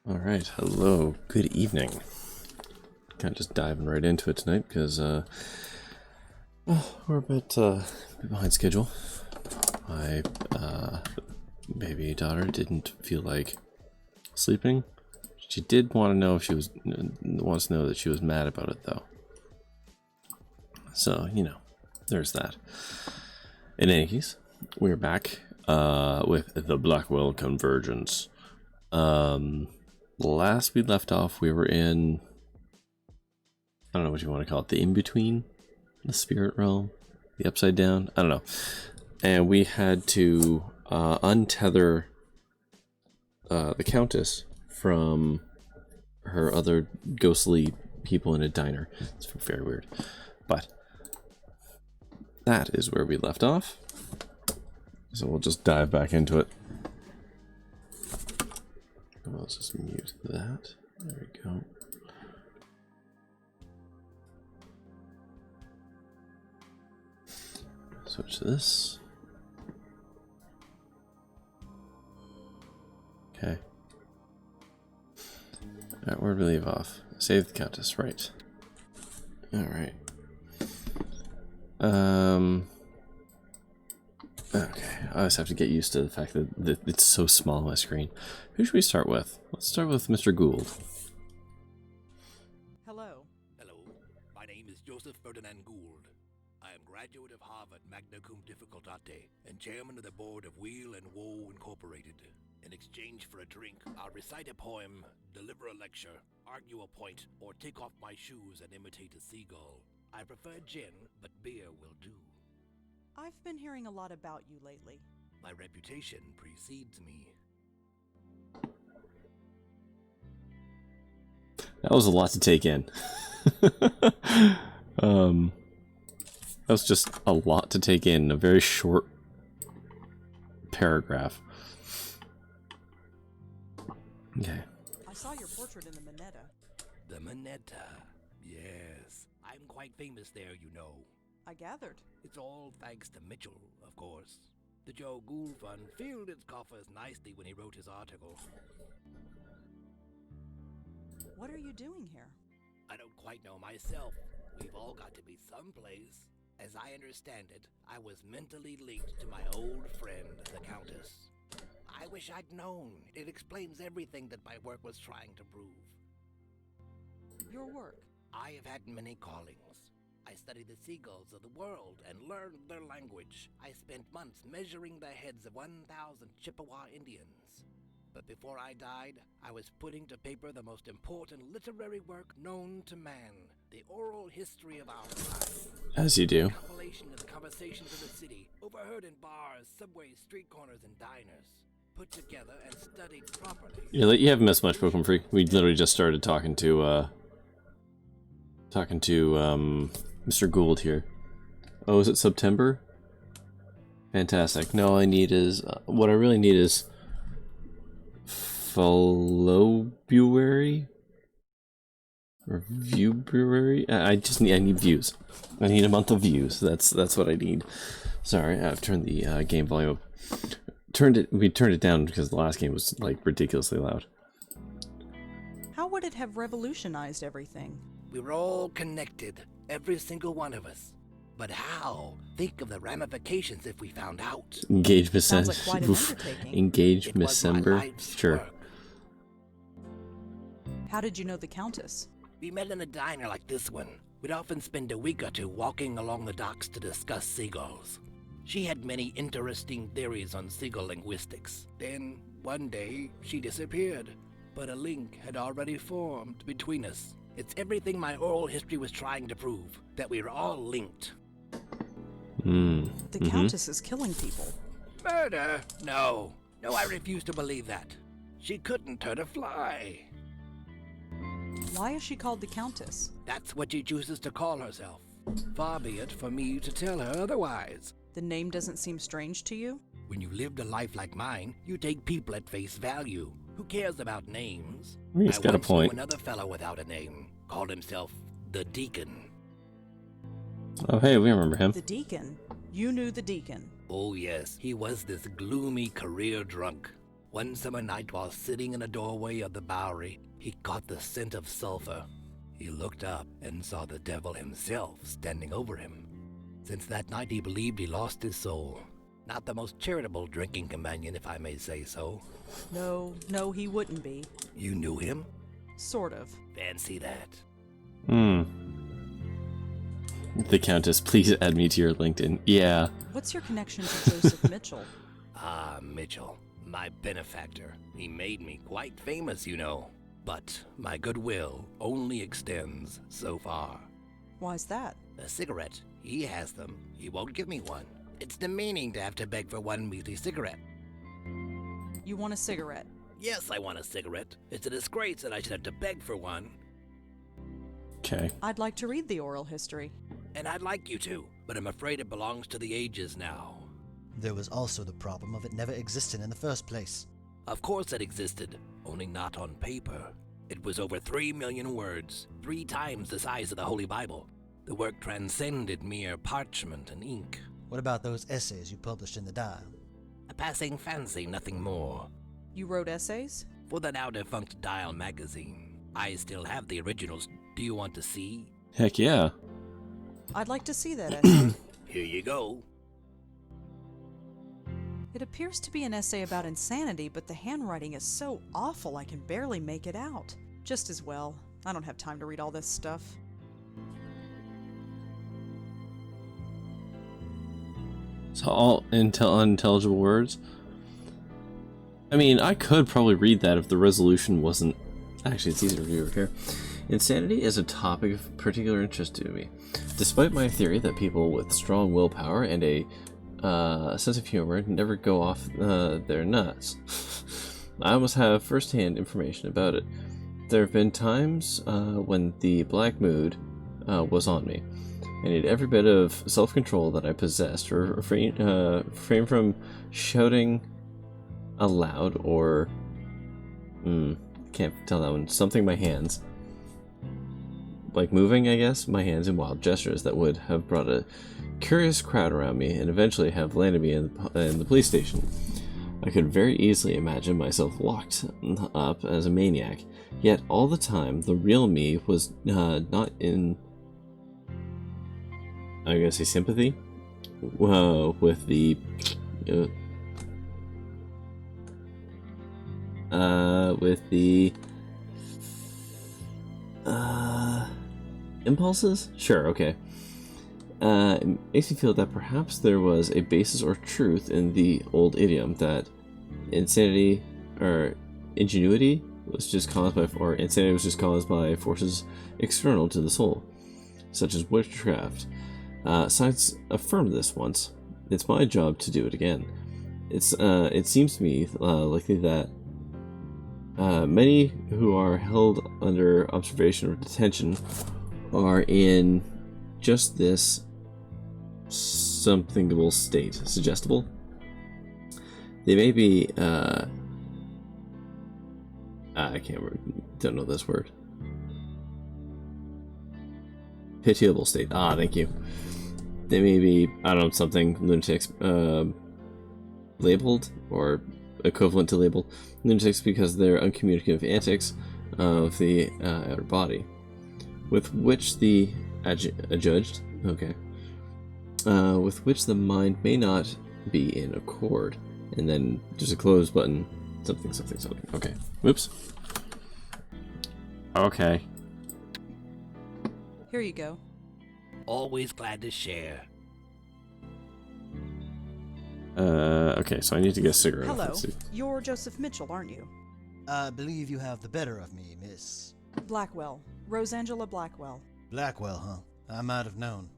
Alright, hello, good evening. Kind of just diving right into it tonight because we're a bit behind schedule. My baby daughter didn't feel like sleeping. She did want to know if she wants to know that she was mad about it though. So, you know, there's that. In any case, we're back with the Blackwell Convergence. Last we left off, we were in, I don't know what you want to call it, the in-between, the spirit realm, the upside down, I don't know. And we had to untether the Countess from her other ghostly people in a diner. It's very weird. But that is where we left off. So we'll just dive back into it. Let's just mute that. There we go. Switch to this. Okay. Alright, where'd we leave off? Save the Countess, right. Alright. Okay, I always have to get used to the fact that it's so small on my screen. Who should we start with? Let's start with Mr. Gould. Hello. Hello, my name is Joseph Ferdinand Gould. I am graduate of Harvard magna cum difficultate and chairman of the board of Wheel and Woe Incorporated. In exchange for a drink, I'll recite a poem, deliver a lecture, argue a point, or take off my shoes and imitate a seagull. I prefer gin, but beer will do. I've been hearing a lot about you lately. My reputation precedes me. That was a lot to take in. That was just a lot to take in a very short paragraph. Okay. I saw your portrait in the Minetta. The Minetta. Yes, I'm quite famous there, you know. I gathered. It's all thanks to Mitchell, of course. The Joe Gould Fund filled its coffers nicely when he wrote his article. What are you doing here? I don't quite know myself. We've all got to be someplace. As I understand it, I was mentally linked to my old friend, the Countess. I wish I'd known. It explains everything that my work was trying to prove. Your work. I have had many callings. I studied the seagulls of the world and learned their language. I spent months measuring the heads of 1,000 Chippewa Indians. But before I died, I was putting to paper the most important literary work known to man, the oral history of our time. As you do. A compilation of the conversations of the city, overheard in bars, subways, street corners, and diners. Put together and studied properly. You haven't missed much, Pokemon Freak. We literally just started talking to Mr. Gould here. Oh, is it September? Fantastic. No, all I need is what I really need is February or Viewbury. I need views. I need a month of views. That's what I need. Sorry, I've turned the game volume up. We turned it down because the last game was like ridiculously loud. How would it have revolutionized everything? We were all connected, every single one of us. But how? Think of the ramifications if we found out. Engage Miss Sounds like quite an undertaking. Engage Miss December. Sure. Work. How did you know the Countess? We met in a diner like this one. We'd often spend a week or two walking along the docks to discuss seagulls. She had many interesting theories on seagull linguistics. Then, one day, she disappeared. But a link had already formed between us. It's everything my oral history was trying to prove, that we were all linked. The Countess is killing people. Murder? No. No, I refuse to believe that. She couldn't hurt a fly. Why is she called the Countess? That's what she chooses to call herself. Far be it for me to tell her otherwise. The name doesn't seem strange to you? When you lived a life like mine, you take people at face value. Who cares about names? He's got a point. Knew another fellow without a name, called himself the Deacon. Oh, hey, we remember him. The Deacon? You knew the Deacon? Oh yes, he was this gloomy career drunk. One summer night while sitting in a doorway of the Bowery, he caught the scent of sulfur. He looked up and saw the devil himself standing over him. Since that night he believed he lost his soul. Not the most charitable drinking companion, if I may say so. No, he wouldn't be. You knew him? Sort of. Fancy that. The Countess, please add me to your LinkedIn. Yeah. What's your connection to Joseph Mitchell? Ah, Mitchell, my benefactor. He made me quite famous, you know. But my goodwill only extends so far. Why's that? A cigarette. He has them. He won't give me one. It's demeaning to have to beg for one measly cigarette. You want a cigarette? Yes, I want a cigarette. It's a disgrace that I should have to beg for one. Okay. I'd like to read the oral history. And I'd like you to, but I'm afraid it belongs to the ages now. There was also the problem of it never existing in the first place. Of course it existed, only not on paper. It was over 3 million words, 3 times the size of the Holy Bible. The work transcended mere parchment and ink. What about those essays you published in the Dial? A passing fancy, nothing more. You wrote essays? For the now-defunct Dial magazine. I still have the originals. Do you want to see? Heck yeah. I'd like to see that essay. Here you go. It appears to be an essay about insanity, but the handwriting is so awful I can barely make it out. Just as well. I don't have time to read all this stuff. So all unintelligible words? I mean, I could probably read that if the resolution wasn't... Actually, it's easy to review right here. Insanity is a topic of particular interest to me. Despite my theory that people with strong willpower and a sense of humor never go off their nuts, I almost have first-hand information about it. There have been times when the black mood was on me. I need every bit of self-control that I possessed to refrain from shouting aloud or... can't tell that one. Something my hands. Like moving, I guess, my hands in wild gestures that would have brought a curious crowd around me and eventually have landed me in the police station. I could very easily imagine myself locked up as a maniac, yet all the time the real me was not in, I guess, a sympathy with the impulses? Sure, okay. It makes me feel that perhaps there was a basis or truth in the old idiom that insanity or ingenuity was just caused by, or insanity was just caused by forces external to the soul, such as witchcraft. Science affirmed this once. It's my job to do it again. It seems to me likely that many who are held under observation or detention are in just this somethingable state. Suggestible? They may be, I don't know this word. Pitiable state. Ah, thank you. They may be, I don't know, something lunatics, labeled, or equivalent to label lunatics because they're uncommunicative antics of the outer body, with which the adjudged, with which the mind may not be in accord. And then there's a close button, something. Okay. Whoops. Okay. Here you go. Always glad to share. Okay, so I need to get a cigarette. Hello. Let's see. You're Joseph Mitchell, aren't you? I believe you have the better of me, Miss Blackwell. Rosangela Blackwell. Blackwell, huh? I might have known.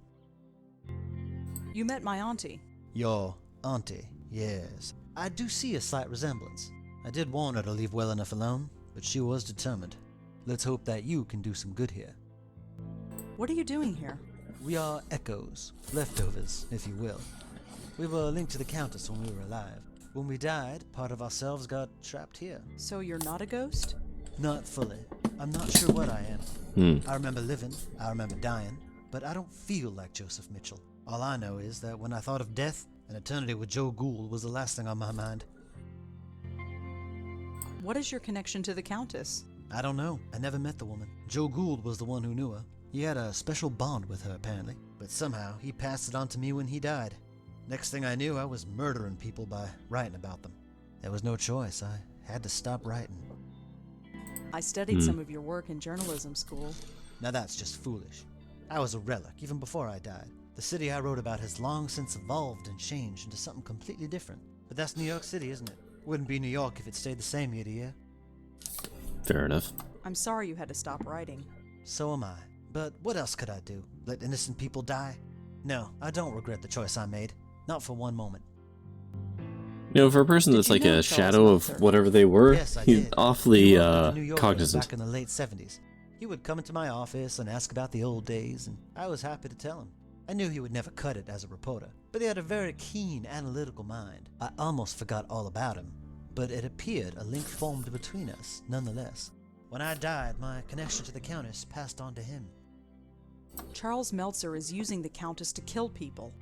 You met my auntie. Your auntie, yes. I do see a slight resemblance. I did warn her to leave well enough alone, but she was determined. Let's hope that you can do some good here. What are you doing here? We are echoes, leftovers, if you will. We were linked to the Countess when we were alive. When we died, part of ourselves got trapped here. So you're not a ghost? Not fully. I'm not sure what I am. I remember living, I remember dying, but I don't feel like Joseph Mitchell. All I know is that when I thought of death, an eternity with Joe Gould was the last thing on my mind. What is your connection to the Countess? I don't know. I never met the woman. Joe Gould was the one who knew her. He had a special bond with her, apparently. But somehow, he passed it on to me when he died. Next thing I knew, I was murdering people by writing about them. There was no choice. I had to stop writing. I studied some of your work in journalism school. Now that's just foolish. I was a relic, even before I died. The city I wrote about has long since evolved and changed into something completely different. But that's New York City, isn't it? Wouldn't be New York if it stayed the same year to year. Fair enough. I'm sorry you had to stop writing. So am I. But what else could I do? Let innocent people die? No, I don't regret the choice I made. Not for one moment. You know, for a person that's you like know a Charles shadow of Meltzer? whatever they were, Yes, I he's did. awfully He worked at the New Yorker cognizant. back in the late 70s. He would come into my office and ask about the old days, and I was happy to tell him. I knew he would never cut it as a reporter, but he had a very keen, analytical mind. I almost forgot all about him, but it appeared a link formed between us, nonetheless. When I died, my connection to the Countess passed on to him. Charles Meltzer is using the Countess to kill people.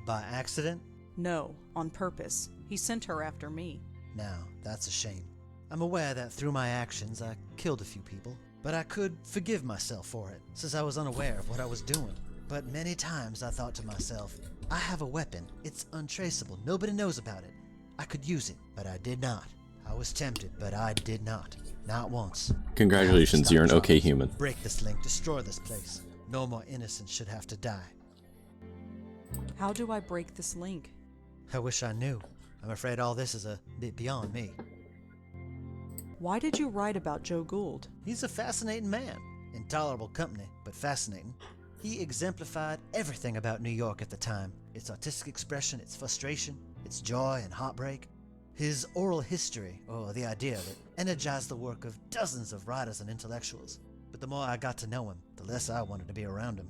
By accident? No, on purpose. He sent her after me. Now, that's a shame. I'm aware that through my actions I killed a few people, but I could forgive myself for it, since I was unaware of what I was doing. But many times I thought to myself, I have a weapon, it's untraceable, nobody knows about it. I could use it, but I did not. I was tempted, but I did not. Not once. Congratulations, I have to you're an stop okay Charles. human. Break this link, destroy this place. No more innocents should have to die. How do I break this link? I wish I knew. I'm afraid all this is a bit beyond me. Why did you write about Joe Gould? He's a fascinating man. Intolerable company, but fascinating. He exemplified everything about New York at the time. Its artistic expression, its frustration, its joy and heartbreak. His oral history, or the idea of it, energized the work of dozens of writers and intellectuals. But the more I got to know him, the less I wanted to be around him.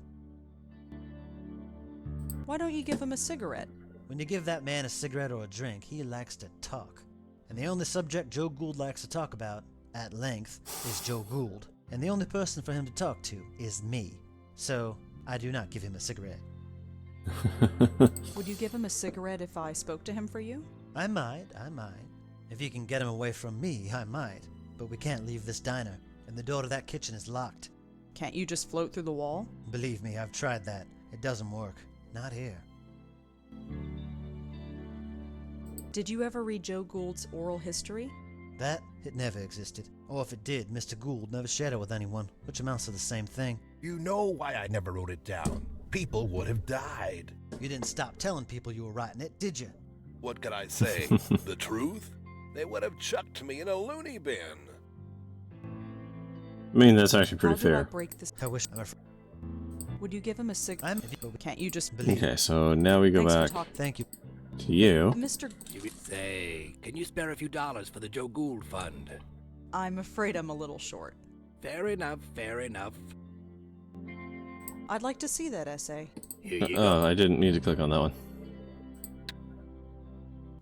Why don't you give him a cigarette? When you give that man a cigarette or a drink, he likes to talk. And the only subject Joe Gould likes to talk about, at length, is Joe Gould. And the only person for him to talk to is me. So, I do not give him a cigarette. Would you give him a cigarette if I spoke to him for you? I might. If you can get him away from me, I might. But we can't leave this diner, and the door to that kitchen is locked. Can't you just float through the wall? Believe me, I've tried that. It doesn't work. Not here. Did you ever read Joe Gould's oral history? That, it never existed. Or if it did, Mr. Gould never shared it with anyone, which amounts to the same thing. You know why I never wrote it down. People would have died. You didn't stop telling people you were writing it, did you? What could I say? The truth? They would have chucked me in a loony bin. I mean, that's actually pretty How do I fair. break this? I wish I'm afraid. Would you give him a cigarette? Can't you just Believe Okay, so now we go Thanks for back talking. Thank you. to you. Mr. Say, can you spare a few dollars for the Joe Gould Fund? I'm afraid I'm a little short. Fair enough, fair enough. I'd like to see that essay. Here you Oh, go. I didn't need to click on that one.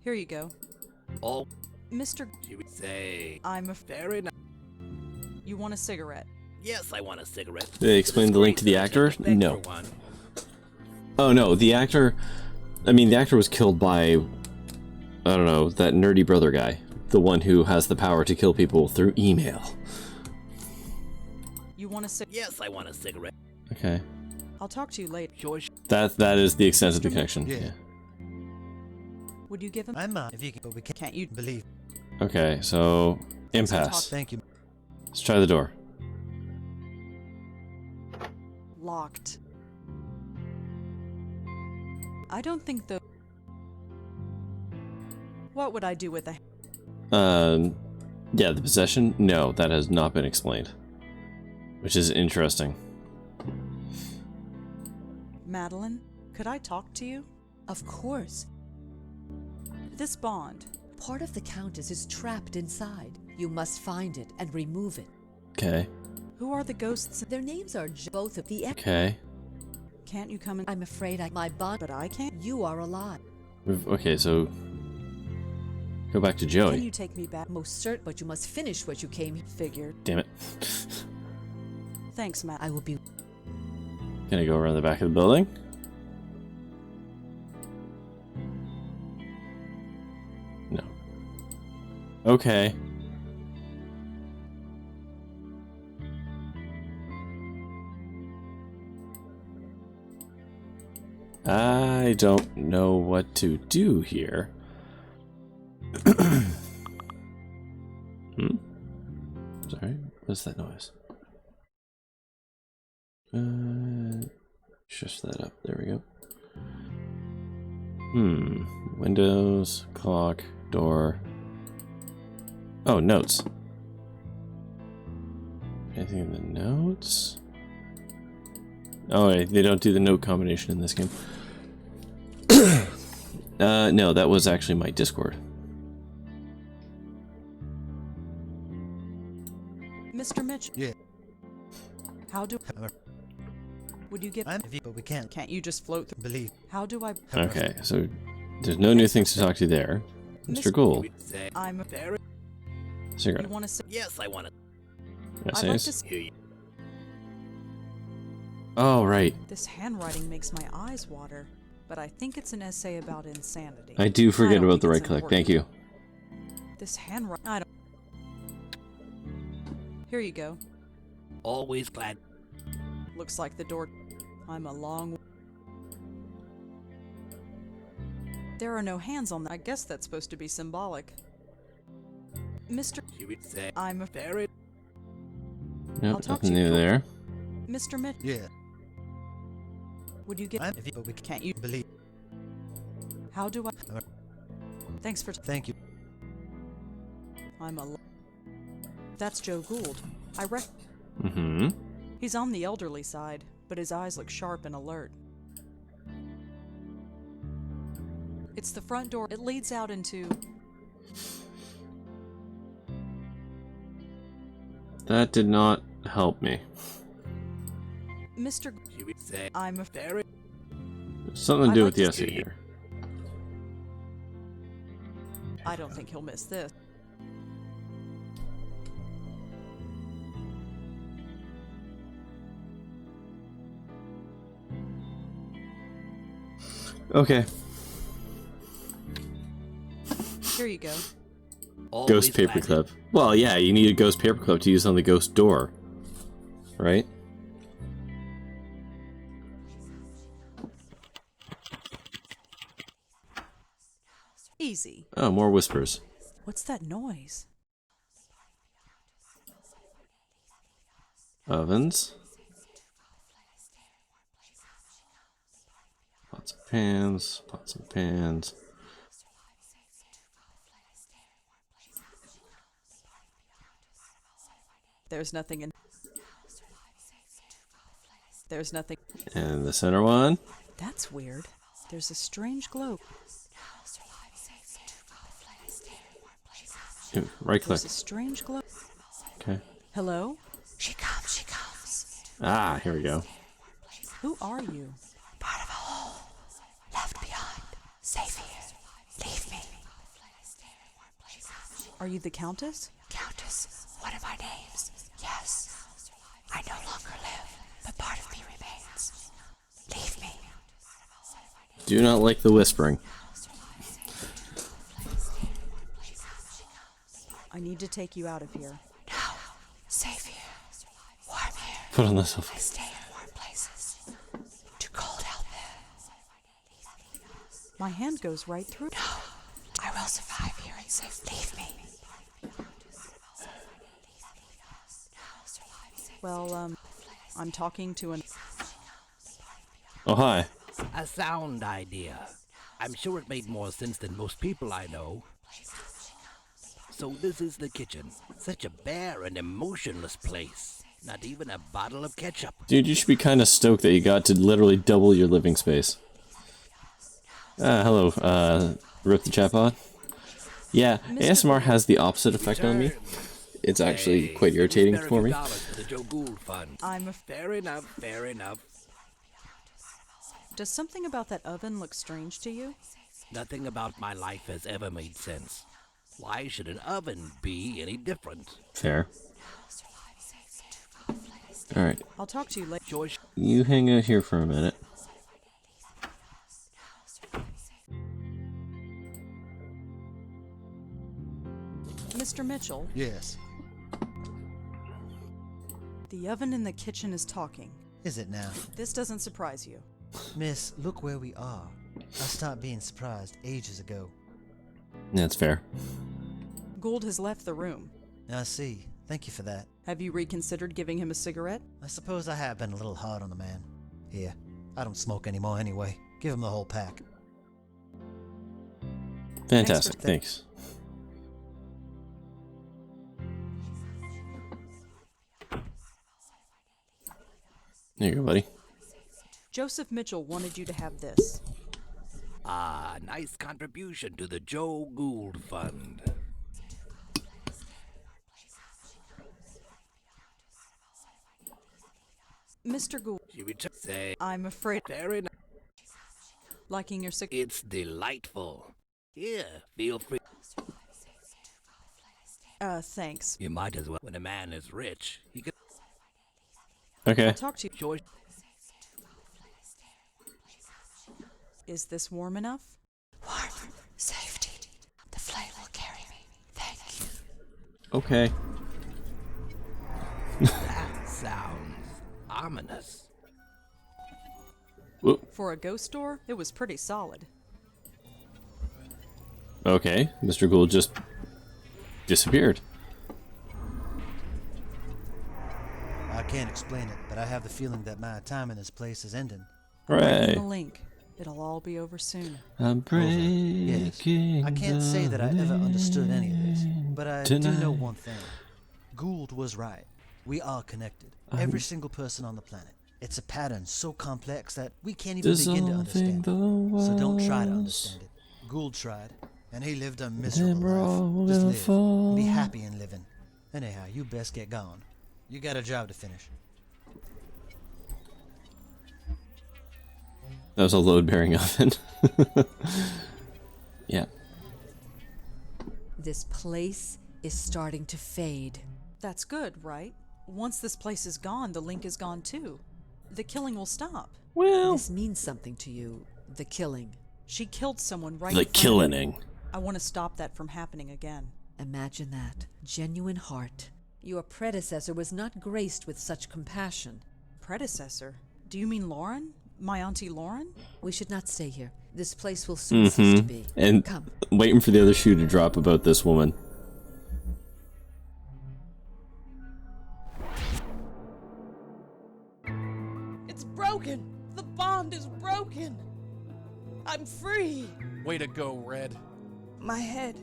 Here you go. Oh, Mr. say, I'm a... fair enough. You want a cigarette? Yes, I want a cigarette. Did they explain the link to the actor? Beg No. for one. Oh no, the actor... I mean, the actor was killed by... I don't know, that nerdy brother guy. The one who has the power to kill people through email. You want a cigarette? Yes, I want a cigarette. Okay. I'll talk to you later. Sure. That is the extent of the connection. Yeah. Would you give him... I might, if you can, but we Can't you... believe. Okay, so... Thanks for Impasse. Thank you. Let's try the door. Locked. I don't think the... What would I do with a... Yeah, the possession? No, that has not been explained. Which is interesting. Madeline, could I talk to you? Of course. This bond. Part of the Countess is trapped inside. You must find it and remove it. Okay. Who are the ghosts? Their names are both of the... Okay. Can't you come in? I'm afraid my bond... But I can't. You are alive. Okay, so... Go back to Can Joey. you take me back? Most certain, but you must finish what you came here. Figured. Damn it. Thanks, Matt. I will be... Can I go around the back of the building? No. Okay. I don't know what to do here. Sorry, what's that noise? Shift that up. There we go. Windows, clock, door. Oh, notes. Anything in the notes? Oh, wait, they don't do the note combination in this game. No, that was actually my Discord. Mr. Mitchell. Yeah. How do... Would you get... But we can't Can't you just float through... believe. How do I... Okay, so there's no new things to talk to there. Mr. Gould. I'm... Cigarette. You want to say... Yes, I want to Yes, I'd like yes. to... hear you. Oh, right. This handwriting makes my eyes water, but I think it's an essay about insanity. I do forget don't about the think right it's click. important. Thank you. This handwriting... I don't... Here you go. Always glad. Looks like the door... I'm a long... There are no hands on that. I guess that's supposed to be symbolic. Mr. She would say, I'm a... very. I'll Yep, talk to nothing you new for- there. Mr. Mitchell, Yeah. would you get... But we Can't you... believe. How do I... Thanks for... Thank you. I'm a... That's Joe Gould. I rec... Mm-hmm. He's on the elderly side, but his eyes look sharp and alert. It's the front door. It leads out into... That did not help me. Mr. She would say, I'm a... very. Something to do I'd with the like to essay see- here. I don't think he'll miss this. Okay. Here you go. Always Ghost glad. paperclip. Well, yeah, you need a ghost paperclip to use on the ghost door. Right? Easy. Oh, more whispers. What's that noise? Ovens. Pots and pans. Pots and pans. There's nothing in... There's nothing... And the center one. That's weird. There's a strange glow. Ooh, right click. There's a strange glow. Okay. Hello? She comes, she comes. Ah, here we go. Who are you? Part of a whole. Left behind. Safe here. Leave me. Are you the Countess? Countess, one of my names. Yes. I no longer live, but part of me remains. Leave me. Do not like the whispering. I need to take you out of here. No. Safe here. Warm here. Put on the sofa. I stay in warm places. Too cold out there. My hand goes right through. No. I will survive here and safe. Leave me. Well, I'm talking to an... Oh, hi. A sound idea. I'm sure it made more sense than most people I know. So this is the kitchen. Such a bare and emotionless place. Not even a bottle of ketchup. Dude, you should be kind of stoked that you got to literally double your living space. Hello, Rip the Chatbot. Yeah, ASMR has the opposite effect on me. It's actually quite irritating Spare a for few me. dollars for the Joe Gould Fund. I'm a... Fair enough, fair enough. Does something about that oven look strange to you? Nothing about my life has ever made sense. Why should an oven be any different? Fair. Alright, I'll talk to you later. George, you hang out here for a minute. Mr. Mitchell, Yes. the oven in the kitchen is talking. Is it now? This doesn't surprise you. Miss, look where we are. I stopped being surprised ages ago. That's fair. Gould has left the room. I see. Thank you for that. Have you reconsidered giving him a cigarette? I suppose I have been a little hard on the man. Here, I don't smoke anymore anyway. Give him the whole pack. Fantastic. Thanks. There you go, buddy. Joseph Mitchell wanted you to have this. Ah, nice contribution to the Joe Gould Fund. Mr. Gould, She would say, I'm afraid very nice. liking your cigarette. It's delightful. Here, feel free. Thanks. You might as well. When a man is rich, he could Okay. Talk to you. sure. Is this warm enough? Warm. Safety. The flame will carry me. Thank you. Okay. That sounds ominous. Whoop. For a ghost door, it was pretty solid. Okay. Mr. Gould just disappeared. I can't explain it, but I have the feeling that my time in this place is ending. Hooray. The link. It'll all be over soon. I'm Yes. breaking. I can't say that I ever understood any of this, but I do know tonight. one thing. Gould was right. We are connected. Every single person on the planet. It's a pattern so complex that we can't even begin to understand it. So don't try to understand it. Gould tried, and he lived a miserable life. Just live and be happy in living. Anyhow, you best get gone. You got a job to finish. That was a load-bearing oven. Yeah. This place is starting to fade. That's good, right? Once this place is gone, the link is gone too. The killing will stop. Well, This means something to you, the killing. She killed someone right the in front of me. killing. I want to stop that from happening again. Imagine that. Genuine heart. Your predecessor was not graced with such compassion. Predecessor? Do you mean Lauren? My Auntie Lauren? We should not stay here. This place will soon cease to be. And Come. waiting for the other shoe to drop about this woman. It's broken! The bond is broken! I'm free! Way to go, Red. My head.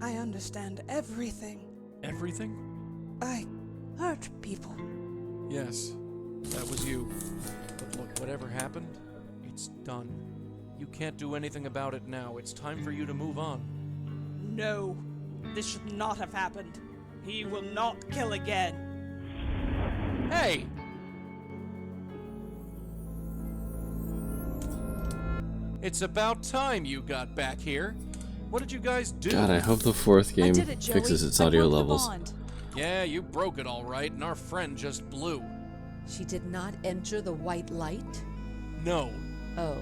I understand everything. Everything? I hurt people. Yes, that was you. But look, whatever happened, it's done. You can't do anything about it now. It's time for you to move on. No, this should not have happened. He will not kill again. Hey! It's about time you got back here. What did you guys do? God, I hope the fourth I game did it, Joey. fixes its I audio broke the levels. bond. Yeah, you broke it all right, and our friend just blew. She did not enter the white light? No. Oh,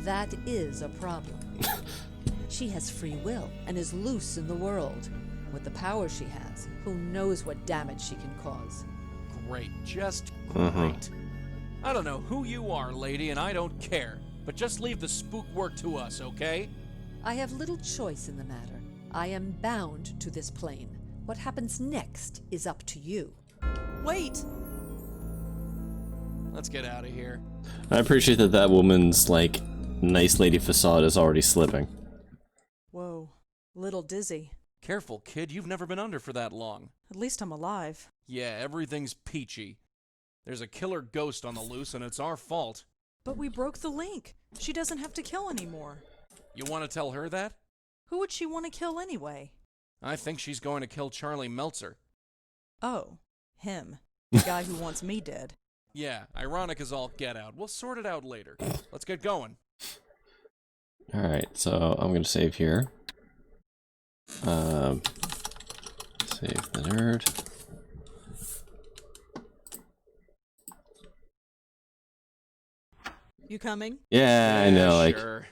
that is a problem. She has free will and is loose in the world. With the power she has, who knows what damage she can cause. Great, just great. I don't know who you are, lady, and I don't care. But just leave the spook work to us, okay? I have little choice in the matter. I am bound to this plane. What happens next is up to you. Wait! Let's get out of here. I appreciate that that woman's, like, nice lady facade is already slipping. Whoa. Little dizzy. Careful, kid. You've never been under for that long. At least I'm alive. Yeah, everything's peachy. There's a killer ghost on the loose, and it's our fault. But we broke the link. She doesn't have to kill anymore. You want to tell her that? Who would she want to kill anyway? I think she's going to kill Charlie Meltzer. Oh, him. The guy who wants me dead. Yeah, ironic as all get out. We'll sort it out later. Let's get going. Alright, so I'm gonna save here. Save the nerd. You coming? Yeah, I know, like, sure.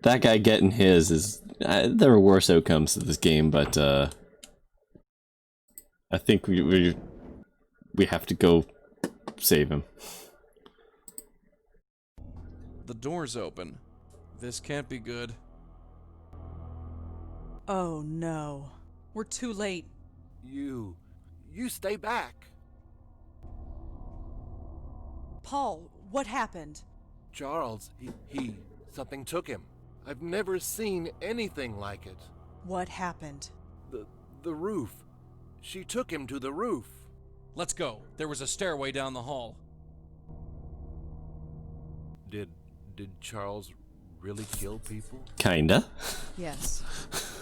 that guy getting his is... there are worse outcomes to this game, but, I think we have to go save him. The door's open. This can't be good. Oh no. We're too late. You stay back. Paul, what happened? Charles, something took him. I've never seen anything like it. What happened? The roof. She took him to the roof. Let's go. There was a stairway down the hall. Did Charles really kill people? Kinda. Yes.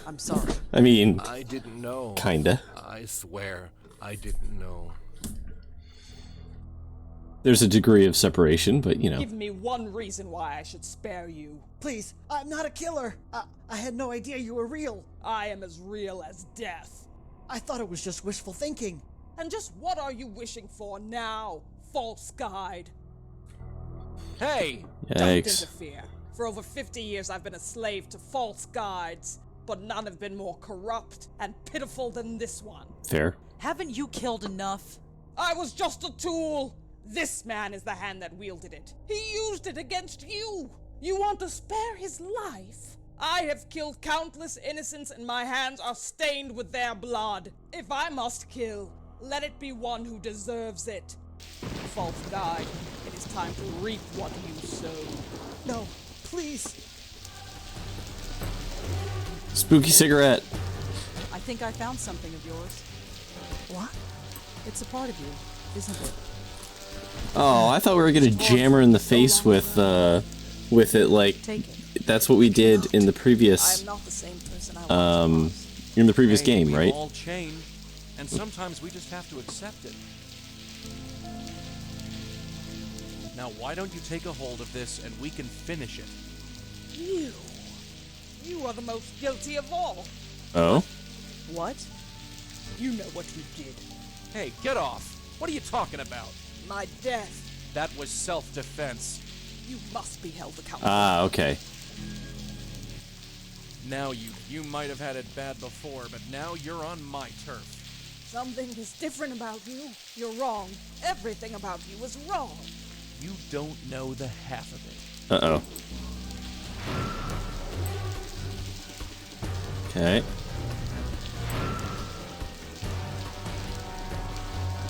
I'm sorry. I mean, I didn't know. kinda. I swear, I didn't know. There's a degree of separation, but you know. Give me one reason why I should spare you. Please, I'm not a killer. I had no idea you were real. I am as real as death. I thought it was just wishful thinking. And just what are you wishing for now, false guide? Hey! Don't Yikes. interfere. For over 50 years I've been a slave to false guides, but none have been more corrupt and pitiful than this one. Fair. Haven't you killed enough? I was just a tool. This man is the hand that wielded it. He used it against you. You want to spare his life? I have killed countless innocents and my hands are stained with their blood. If I must kill, let it be one who deserves it. False guide, it is time to reap what you sow. No, please. Spooky cigarette. I think I found something of yours. What? It's a part of you, isn't it? Oh, I thought we were gonna jam her in the face with it like Take it. that's what we did in the I previous am not the same person I was. in the previous Hey, game, we've right? all changed, and sometimes we just have to accept it. Now, why don't you take a hold of this and we can finish it? You are the most guilty of all. Oh? What? You know what you did. Hey, get off! What are you talking about? My death. That was self-defense. You must be held accountable. Ah, okay. Now you might have had it bad before, but now you're on my turf. Something is different about you. You're wrong. Everything about you is wrong. You don't know the half of it. Uh-oh. Okay.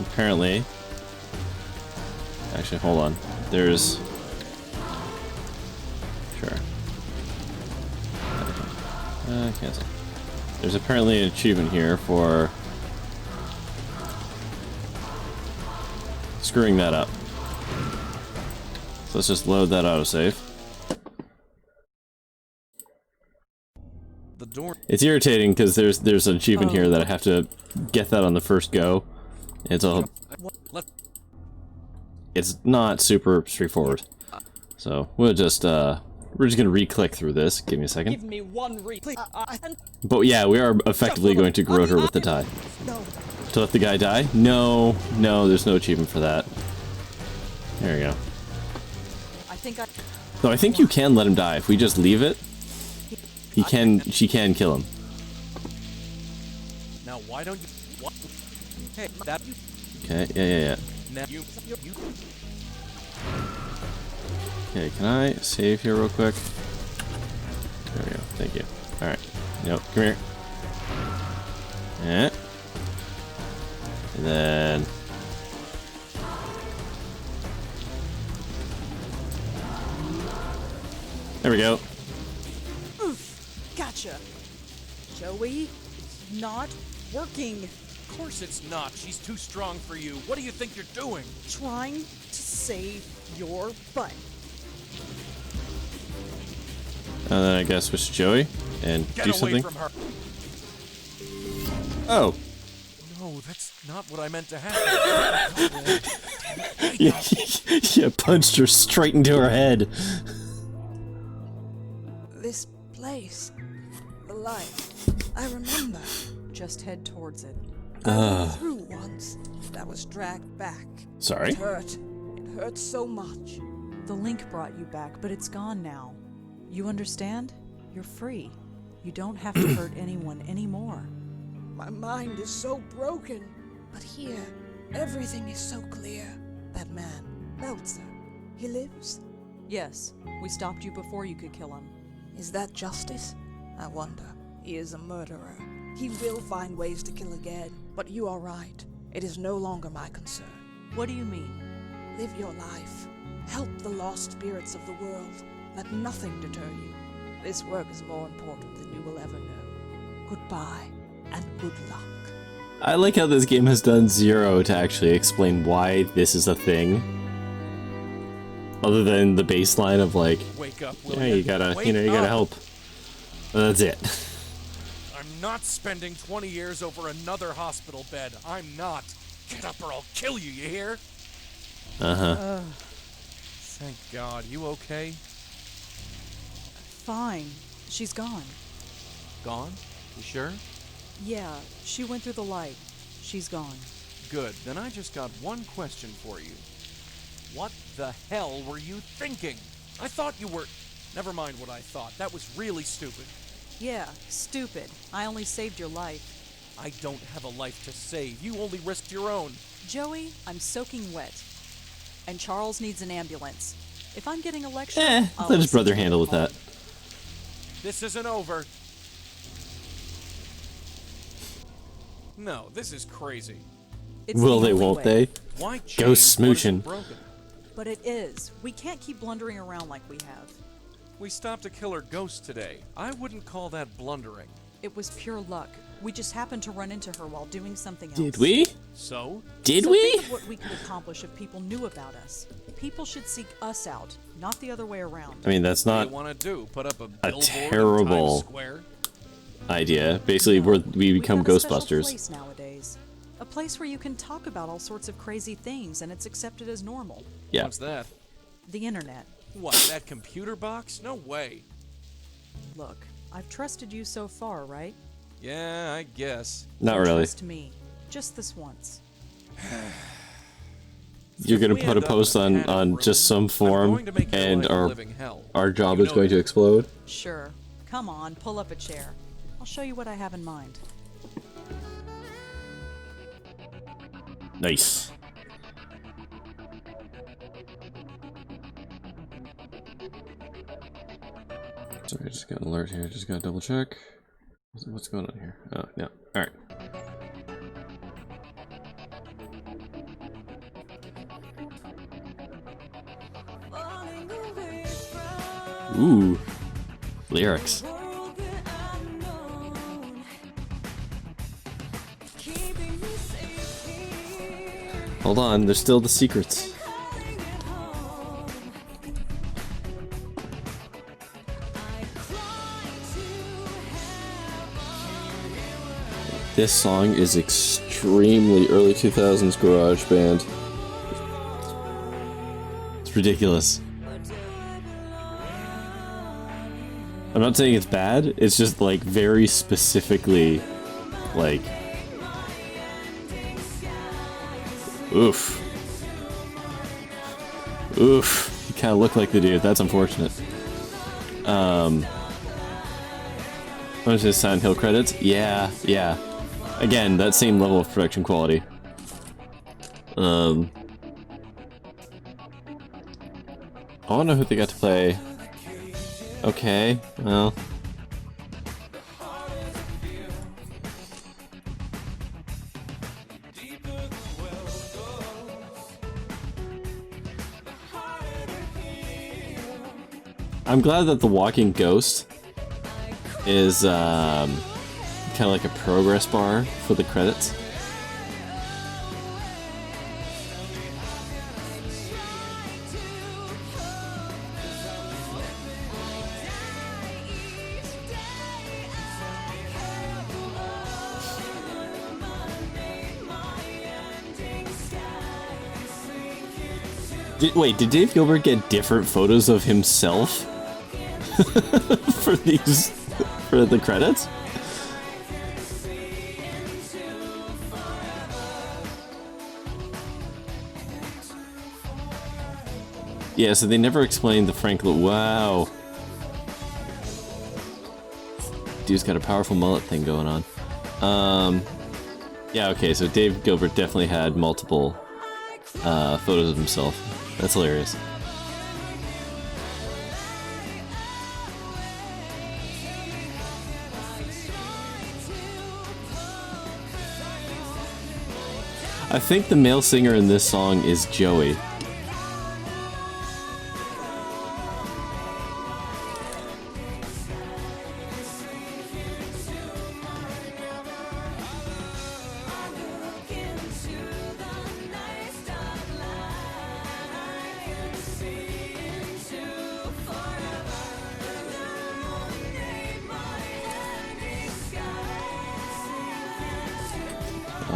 Apparently... Actually, hold on. There's... Sure. I can't say. There's apparently an achievement here for... screwing that up. So let's just load that autosave. The door. It's irritating because there's an achievement here that I have to get that on the first go. It's a... It's not super straightforward. So we're just gonna re-click through this. Give me a second. Give me one reason. But yeah, we are effectively going to grow her with the die. No. To let the guy die? No, there's no achievement for that. There we go. No, I think you can let him die. If we just leave it, she can kill him. Now, why don't you... What? Hey, that... Okay, yeah. Now you... Okay, can I save here real quick? There we go, thank you. Alright, nope, come here. Yeah. And then... There we go. Gotcha. Joey, it's not working. Of course it's not. She's too strong for you. What do you think you're doing? Trying to save your butt. And then I guess switch to Joey and Get do away something. from her. Oh. No, that's not what I meant to happen. You punched her straight into her head. This place. The light. I remember. Just head towards it. I went through once. That was dragged back. Sorry? It hurt. It hurt so much. The link brought you back, but it's gone now. You understand? You're free. You don't have to hurt anyone anymore. My mind is so broken. But here, everything is so clear. That man, Meltzer, he lives? Yes, we stopped you before you could kill him. Is that justice? I wonder. He is a murderer. He will find ways to kill again. But you are right. It is no longer my concern. What do you mean? Live your life. Help the lost spirits of the world. Let nothing deter you. This work is more important than you will ever know. Goodbye, and good luck. I like how this game has done zero to actually explain why this is a thing. Other than the baseline of like, Wake up, yeah, William. you gotta, Wake you gotta up. help. But that's it. I'm not spending 20 years over another hospital bed. I'm not. Get up or I'll kill you, you hear? Uh-huh. Thank God. You okay? Fine. She's gone. Gone? You sure? Yeah, she went through the light. She's gone. Good. Then I just got one question for you. What the hell were you thinking? I thought you were... Never mind what I thought. That was really stupid. Yeah, stupid. I only saved your life. I don't have a life to save. You only risked your own. Joey, I'm soaking wet. And Charles needs an ambulance. If I'm getting a lecture, I'll let his listen brother to handle it with that. This isn't over. No, this is crazy. It's Will the they, only won't way. they? Why Ghost change what isn't smooching. broken? But it is. We can't keep blundering around like we have. We stopped a killer ghost today. I wouldn't call that blundering. It was pure luck. We just happened to run into her while doing something else. Did we? So? Did So we? think of what we could accomplish if people knew about us. People should seek us out, not the other way around. I mean, that's What do not you want to do? Put up a a billboard in terrible Times Square? idea. Basically, No, we we've become got a special Ghostbusters. place nowadays. A place where you can talk about all sorts of crazy things and it's accepted as normal. Yeah. What's that? The internet. What, that computer box? No way. Look, I've trusted you so far, right? Yeah, I guess. Not Then really. Trust me. Just this once. You're gonna We put a end up post in a on panic room, just some I'm form, going to make your and life a our living hell. job You is know going to that. explode. Sure. Come on, pull up a chair. I'll show you what I have in mind. Nice. Sorry, I just got an alert here. Just gotta double check. What's going on here? Oh, no. Alright. Ooh. Lyrics. Hold on, there's still the secrets. This song is extremely early 2000s garage band. It's ridiculous. I'm not saying it's bad, it's just like very specifically like oof. Oof. You kinda look like the dude, that's unfortunate. What is this, Silent Hill credits? Yeah. Again, that same level of production quality. I wanna know who they got to play. Okay, well. I'm glad that the walking ghost is kind of like a progress bar for the credits. Wait, did Dave Gilbert get different photos of himself for the credits? Yeah, so they never explained the Franklin. Wow. Dude's got a powerful mullet thing going on. Yeah, okay, so Dave Gilbert definitely had multiple photos of himself. That's hilarious. I think the male singer in this song is Joey.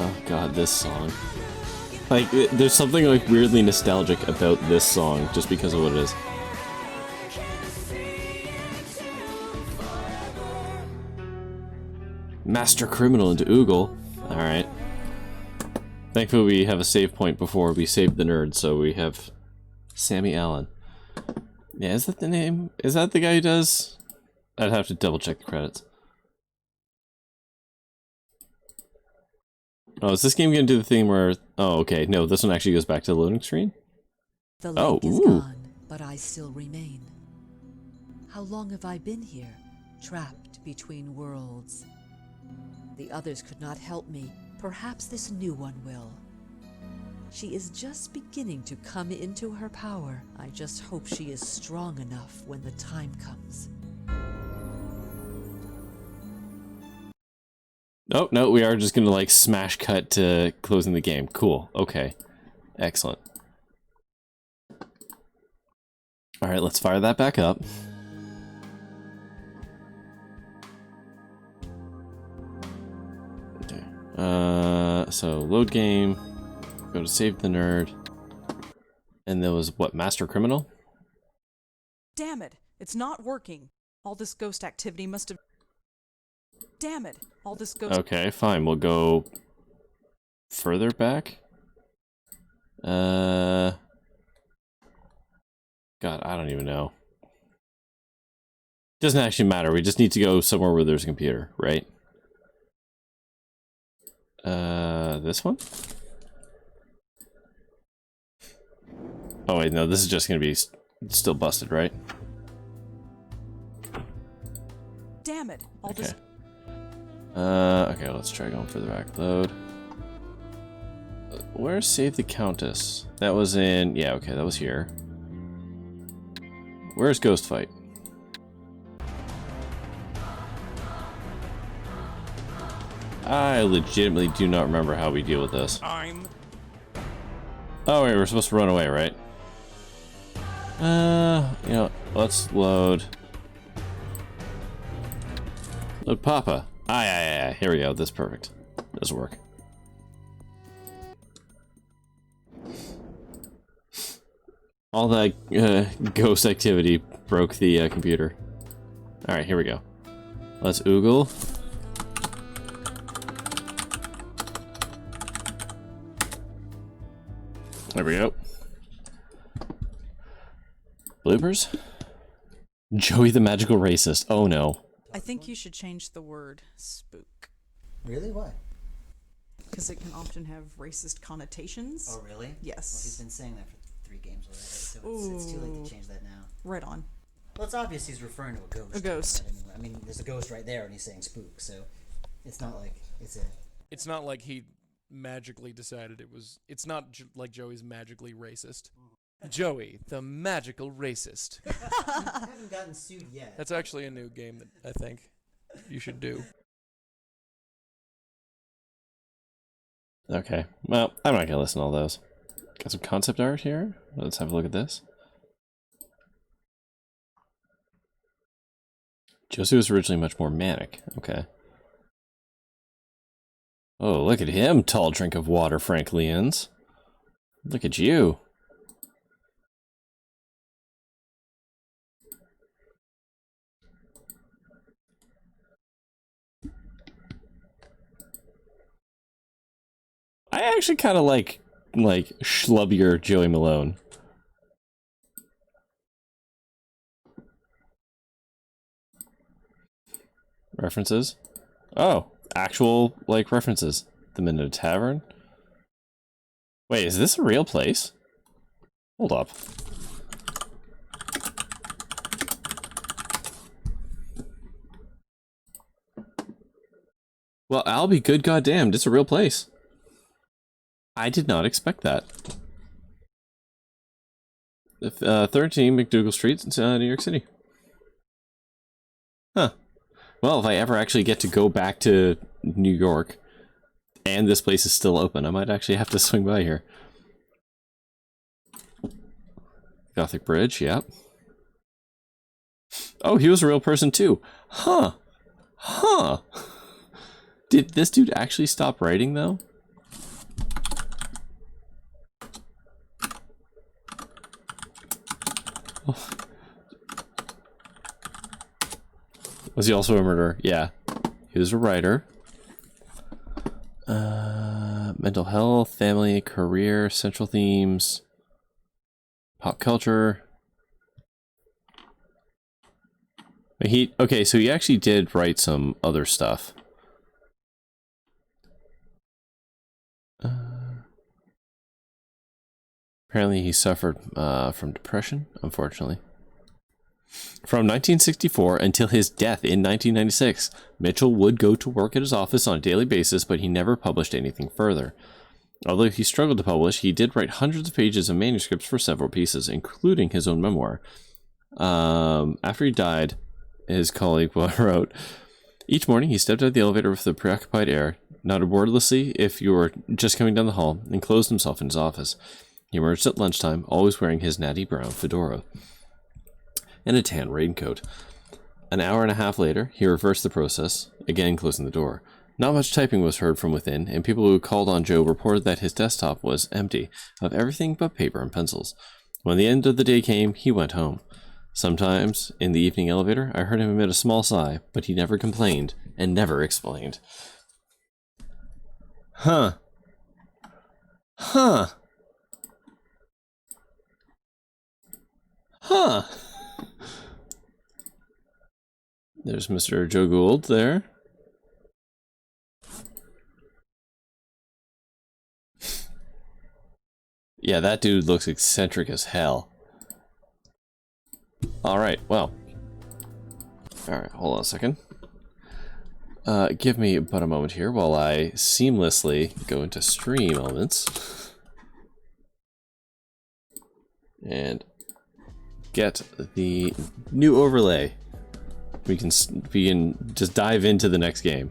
Oh god, this song. Like, there's something like weirdly nostalgic about this song just because of what it is. Master criminal into Oogle. Alright. Thankfully we have a save point before we save the nerd, so we have Sammy Allen. Yeah, is that the name? Is that the guy who does? I'd have to double check the credits. Oh, is this game gonna do the thing where... Oh, okay. No, this one actually goes back to the loading screen? The lake is gone, but I still remain. How long have I been here, trapped between worlds? The others could not help me. Perhaps this new one will. She is just beginning to come into her power. I just hope she is strong enough when the time comes. Oh, no, we are just gonna, like, smash cut to closing the game. Cool. Okay. Excellent. Alright, let's fire that back up. Okay. So, load game. Go to save the nerd. And there was, what, Master Criminal? Damn it! It's not working. All this ghost activity must have... Damn it! All this ghost... Okay, fine. We'll go... further back? God, I don't even know. Doesn't actually matter. We just need to go somewhere where there's a computer, right? This one? Oh wait, no, this is just gonna be still busted, right? Damn it! All Okay. this... Okay, let's try going further back. Load. Where's Save the Countess? That was in... Yeah, okay, that was here. Where's Ghost Fight? I legitimately do not remember how we deal with this. Oh wait, we're supposed to run away, right? You know, let's load... Load Papa. Aye. Here we go. This is perfect. This will work. All that ghost activity broke the computer. Alright, here we go. Let's oogle. There we go. Bloopers? Joey the magical racist. Oh no. I think you should change the word spook. Really? Why? Because it can often have racist connotations. Oh, really? Yes. Well, he's been saying that for 3 games already, so it's too late to change that now. Right on. Well, it's obvious he's referring to a ghost. A ghost. Anyway. I mean, there's a ghost right there, and he's saying spook, so it's not like it's a... It's not like he magically decided it was... It's not like Joey's magically racist. Joey, the magical racist. I haven't gotten sued yet. That's actually a new game that I think you should do. Okay. Well, I'm not gonna listen to all those. Got some concept art here. Let's have a look at this. Josie was originally much more manic. Okay. Oh, look at him, tall drink of water, Frank Leons. Look at you. I actually kind of like schlubbier Joey Malone. References? Oh, actual, like, references. The Minetta Tavern? Wait, is this a real place? Hold up. Well, I'll be good goddamned. It's a real place. I did not expect that. The 13 McDougal Street, New York City. Huh. Well, if I ever actually get to go back to New York, and this place is still open, I might actually have to swing by here. Gothic Bridge, yep. Oh, he was a real person too. Huh. Huh. Did this dude actually stop writing though? Oh. Was he also a murderer? Yeah. He was a writer. Mental health, family, career, central themes, pop culture. Okay, so he actually did write some other stuff. Apparently he suffered from depression, unfortunately. From 1964 until his death in 1996, Mitchell would go to work at his office on a daily basis, but he never published anything further. Although he struggled to publish, he did write hundreds of pages of manuscripts for several pieces, including his own memoir. After he died, his colleague wrote, "Each morning he stepped out of the elevator with a preoccupied air, nodded wordlessly if you were just coming down the hall, and closed himself in his office. He emerged at lunchtime, always wearing his natty brown fedora and a tan raincoat. An hour and a half later, he reversed the process, again closing the door. Not much typing was heard from within, and people who called on Joe reported that his desktop was empty of everything but paper and pencils. When the end of the day came, he went home. Sometimes, in the evening elevator, I heard him emit a small sigh, but he never complained and never explained." Huh. Huh. Huh. There's Mr. Joe Gould there. Yeah, that dude looks eccentric as hell. Alright, well. Alright, hold on a second. Give me but a moment here while I seamlessly go into stream elements. And get the new overlay. We can just dive into the next game.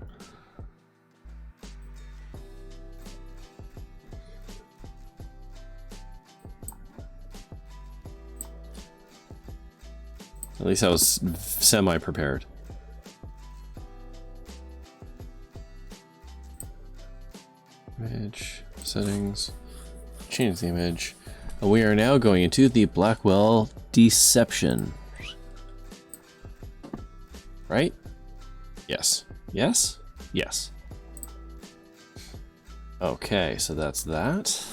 At least I was semi-prepared. Image, settings, change the image. And we are now going into the Blackwell Deception. Right? Yes. Yes? Yes. Okay, so that's that.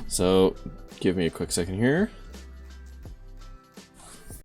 So, give me a quick second here.